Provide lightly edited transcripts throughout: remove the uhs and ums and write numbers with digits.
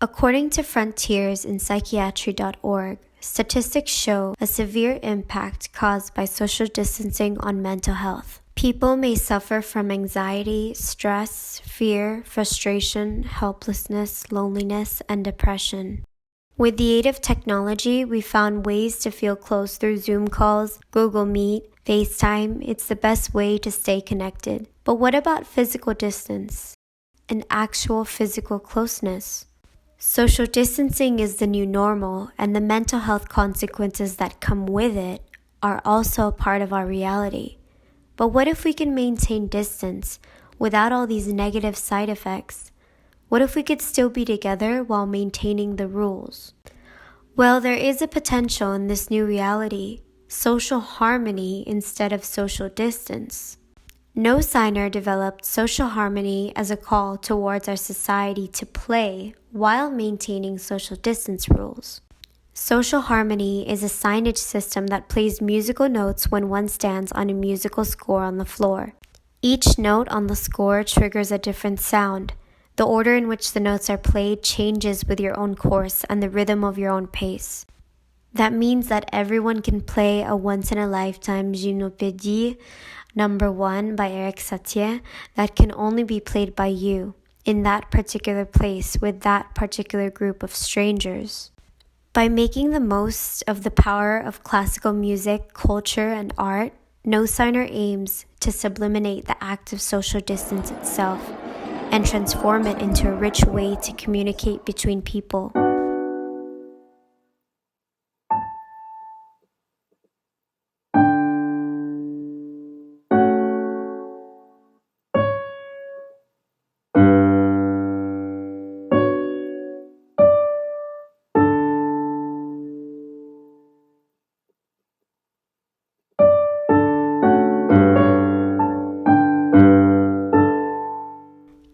According to Frontiers in Psychiatry.org, statistics show a severe impact caused by social distancing on mental health. People may suffer from anxiety, stress, fear, frustration, helplessness, loneliness, and depression. With the aid of technology, we found ways to feel close through Zoom calls, Google Meet, FaceTime. It's the best way to stay connected. But what about physical distance? An actual physical closeness? Social distancing is the new normal, and the mental health consequences that come with it are also a part of our reality. But what if we can maintain distance without all these negative side effects? What if we could still be together while maintaining the rules? Well, there is a potential in this new reality: social harmony instead of social distance. NoSigner developed social harmony as a call towards our society to play while maintaining social distance rules. Social harmony is a signage system that plays musical notes when one stands on a musical score on the floor. Each note on the score triggers a different sound. The order in which the notes are played changes with your own course and the rhythm of your own pace. That means that everyone can play a once-in-a-lifetime Gymnopédie Number 1 by Erik Satie that can only be played by you, in that particular place with that particular group of strangers. By making the most of the power of classical music, culture, and art, NoSigner aims to subliminate the act of social distance itself and transform it into a rich way to communicate between people.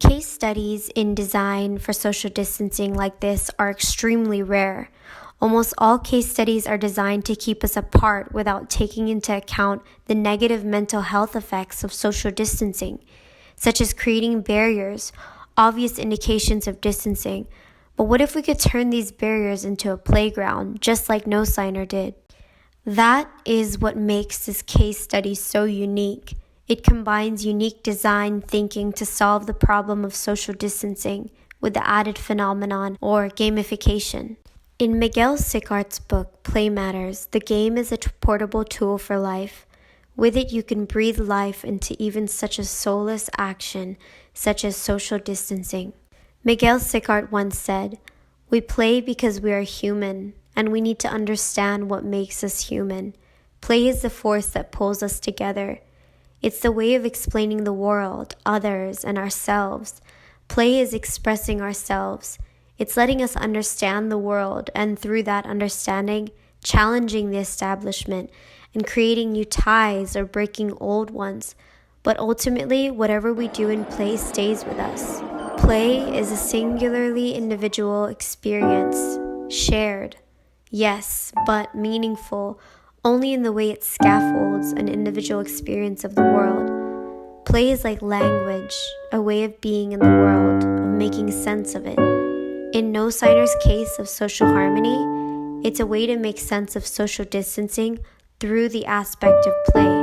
Case studies in design for social distancing like this are extremely rare. Almost all case studies are designed to keep us apart without taking into account the negative mental health effects of social distancing, such as creating barriers, obvious indications of distancing. But what if we could turn these barriers into a playground, just like NoSigner did? That is what makes this case study so unique. It combines unique design thinking to solve the problem of social distancing with the added phenomenon or gamification. In Miguel Sicart's book, Play Matters, the game is a portable tool for life. With it, you can breathe life into even such a soulless action, such as social distancing. Miguel Sicart once said, "We play because we are human, and we need to understand what makes us human. Play is the force that pulls us together. It's the way of explaining the world, others, and ourselves. Play is expressing ourselves. It's letting us understand the world, and through that understanding, challenging the establishment and creating new ties or breaking old ones. But ultimately, whatever we do in play stays with us. Play is a singularly individual experience, shared, yes, but meaningful, only in the way it scaffolds an individual experience of the world. Play is like language, a way of being in the world, of making sense of it. In NoSigner's case of social harmony, it's a way to make sense of social distancing through the aspect of play.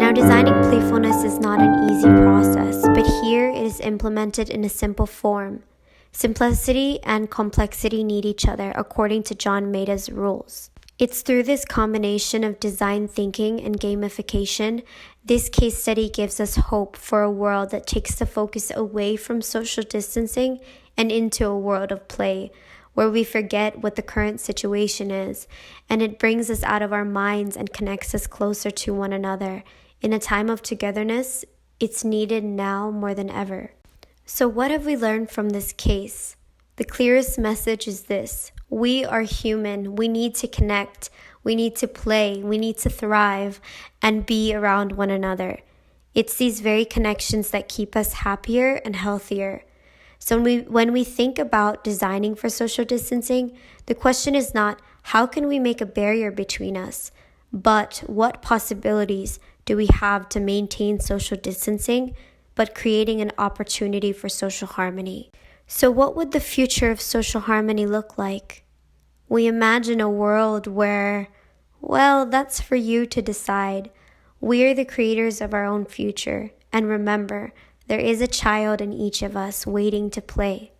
Now, designing playfulness is not an easy process, but here it is implemented in a simple form. Simplicity and complexity need each other, according to John Maida's rules. It's through this combination of design thinking and gamification, this case study gives us hope for a world that takes the focus away from social distancing and into a world of play, where we forget what the current situation is, and it brings us out of our minds and connects us closer to one another. In a time of togetherness, it's needed now more than ever. So what have we learned from this case? The clearest message is this: we are human. We need to connect. We need to play. We need to thrive and be around one another. It's these very connections that keep us happier and healthier. So when we think about designing for social distancing, the question is not how can we make a barrier between us, but what possibilities do we have to maintain social distancing, but creating an opportunity for social harmony. So, what would the future of social harmony look like? We imagine a world where, well, that's for you to decide. We are the creators of our own future. And remember, there is a child in each of us waiting to play.